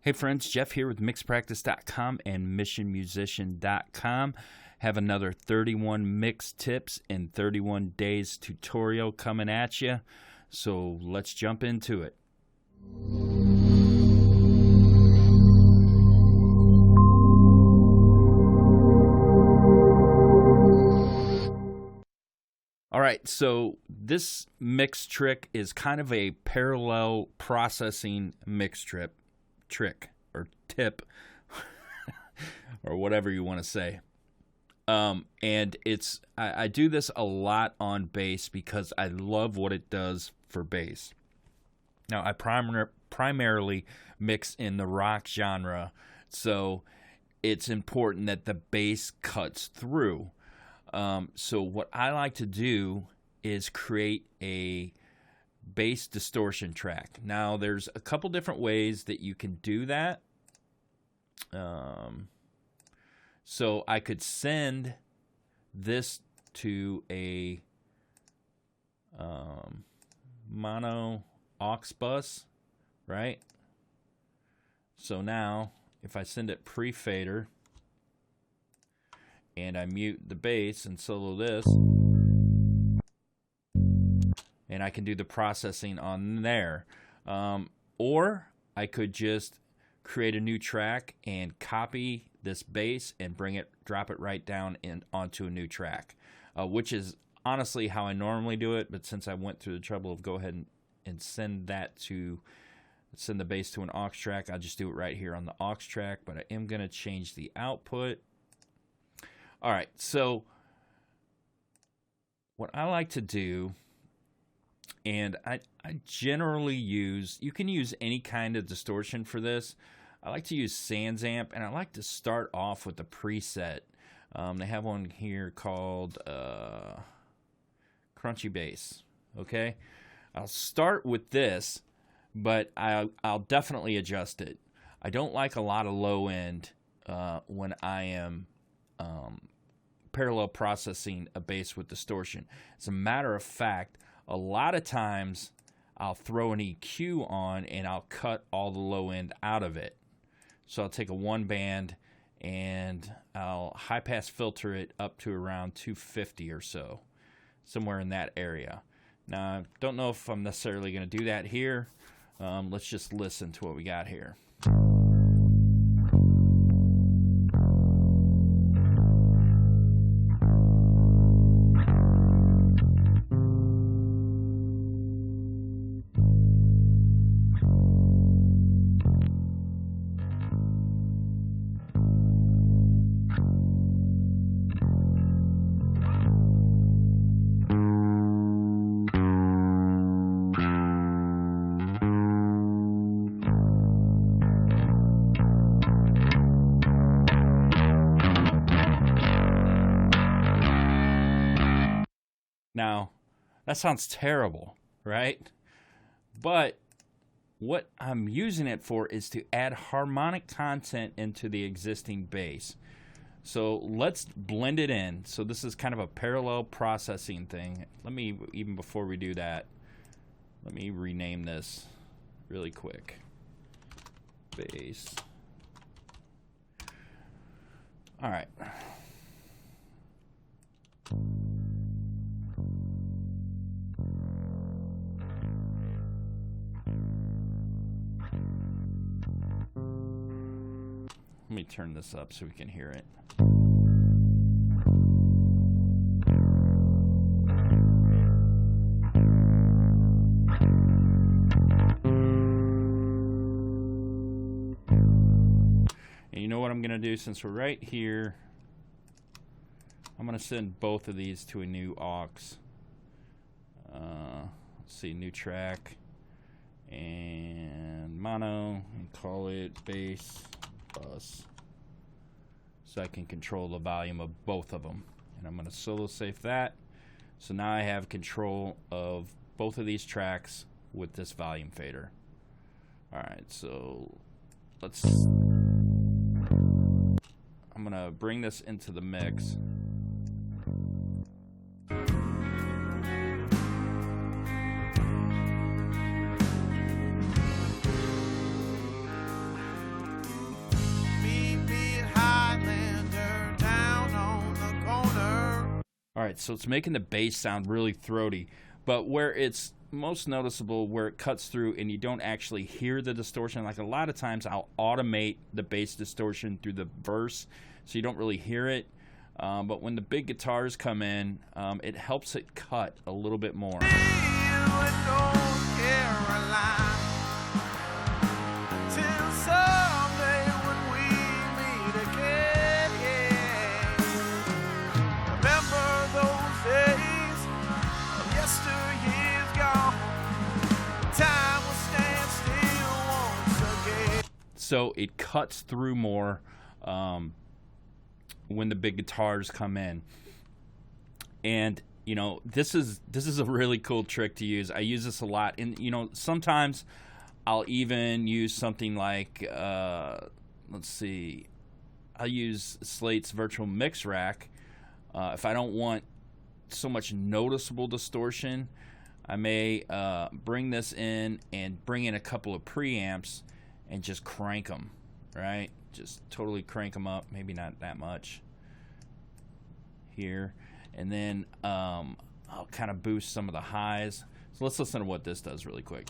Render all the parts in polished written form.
Hey friends, Jeff here with mixpractice.com and missionmusician.com. Have another 31 mix tips in 31 days tutorial coming at you. So let's jump into it. All right, so this mix trick is kind of a parallel processing mix trick or tip or whatever you want to say. And I do this a lot on bass because I love what it does for bass. Now, I primarily mix in the rock genre, so it's important that the bass cuts through. So what I like to do is create a bass distortion track. Now, there's a couple different ways that you can do that. So I could send this to a mono aux bus, right? So now, if I send it pre-fader, and I mute the bass and solo this, and I can do the processing on there. Or I could just create a new track and copy this bass and drop it right down onto a new track, which is honestly how I normally do it. But since I went through the trouble of go ahead and send the bass to an aux track, I'll just do it right here on the aux track. But I am going to change the output. All right, so what I like to do, and I generally use, you can use any kind of distortion for this. I like to use Sans Amp, and I like to start off with a preset. They have one here called Crunchy Bass, okay? I'll start with this, but I'll definitely adjust it. I don't like a lot of low end when I am parallel processing a bass with distortion. As a matter of fact, a lot of times I'll throw an EQ on and I'll cut all the low end out of it. So I'll take a one band and I'll high pass filter it up to around 250 or so, somewhere in that area. Now, I don't know if I'm necessarily going to do that here. Let's just listen to what we got here. Now, that sounds terrible, right? But what I'm using it for is to add harmonic content into the existing bass. So let's blend it in. So this is kind of a parallel processing thing. Let me, even before we do that, let me rename this really quick. Bass. All right. Let me turn this up so we can hear it. And you know what I'm going to do since we're right here? I'm going to send both of these to a new aux. Let's see, new track and mono, and call it bass bus, so I can control the volume of both of them. And I'm going to solo safe that. So now I have control of both of these tracks with this volume fader. All right, so I'm going to bring this into the mix. right, so it's making the bass sound really throaty, but where it's most noticeable, where it cuts through and you don't actually hear the distortion, like a lot of times I'll automate the bass distortion through the verse so you don't really hear it, but when the big guitars come in, it helps it cut a little bit more. So it cuts through more when the big guitars come in. And you know, this is a really cool trick to use. I use this a lot, and you know, sometimes I'll even use something like let's see, I'll use Slate's virtual mix rack. If I don't want so much noticeable distortion, I may bring this in and bring in a couple of preamps and just crank them, right? Just totally crank them up, maybe not that much here. And then I'll kind of boost some of the highs. So let's listen to what this does really quick.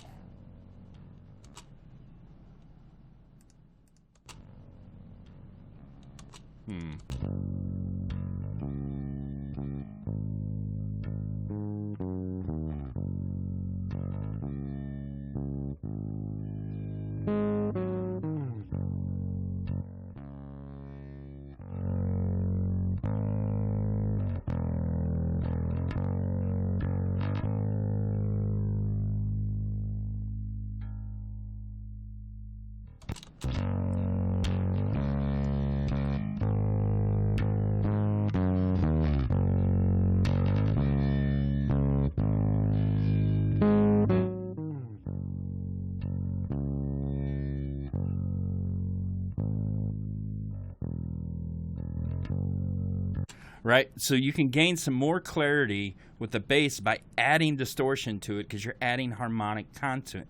Right, so you can gain some more clarity with the bass by adding distortion to it, because you're adding harmonic content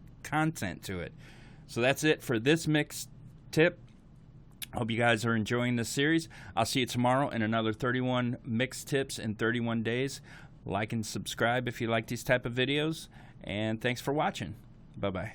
to it. So that's it for this mix tip. Hope you guys are enjoying this series. I'll see you tomorrow in another 31 mix tips in 31 days. Like and subscribe if you like these type of videos, and thanks for watching. Bye-bye.